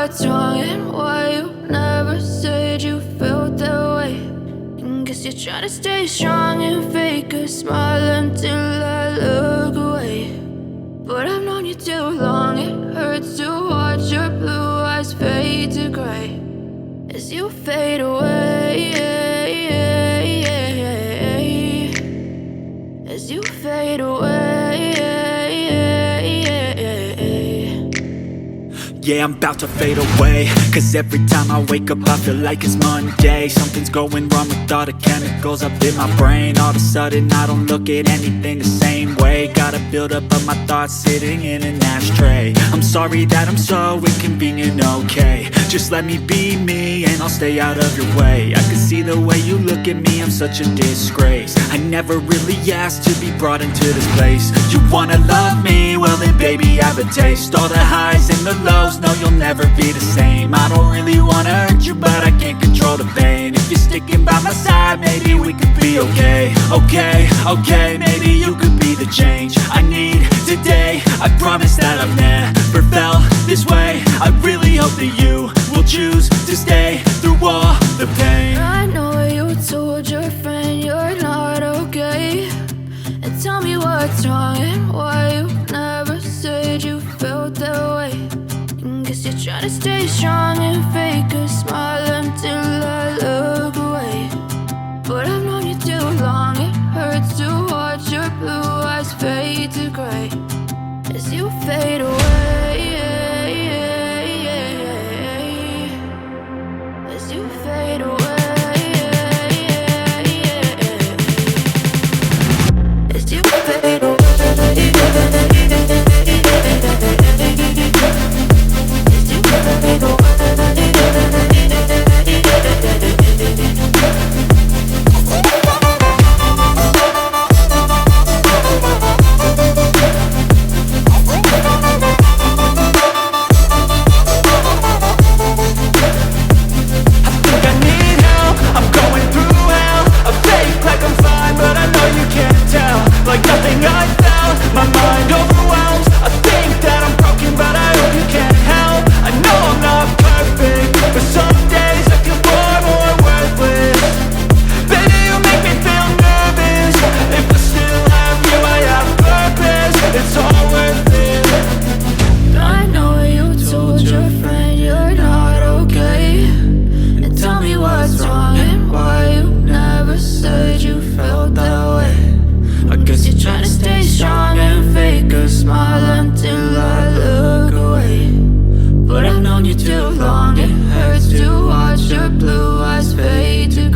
what's wrong and why you never said you felt that way. And guess you're trying to stay strong and fake a smile until I look away. But I've known you too long, it hurts to watch your blue eyes fade to gray as you fade away, as you fade away. Yeah, I'm about to fade away, cause every time I wake up I feel like it's Monday. Something's going wrong with all the chemicals up in my brain. All of a sudden I don't look at anything the same way. Got a buildup of my thoughts sitting in an ashtray. I'm sorry that I'm so inconvenient, okay. Just let me be me and I'll stay out of your way. I can see the way you look at me, I'm such a disgrace. I never really asked to be brought into this place. You wanna love me? Well then baby have a taste. All the highs and the lows, no, you'll never be the same. I don't really wanna hurt you, but I can't control the pain. If you're sticking by my side, maybe we could be okay. Okay, maybe you could be the change I need today. I promise that I've never felt this way. I really hope that you will choose to stay through all the pain. I know you told your friend you're not okay, and tell me what's wrong and why you never said you felt that way. Guess you're trying to stay strong and fake a smile until I look away. But I've known you too long, it hurts to watch your blue eyes fade to gray as you fade away, as you fade away, as you fade away. Like nothing I've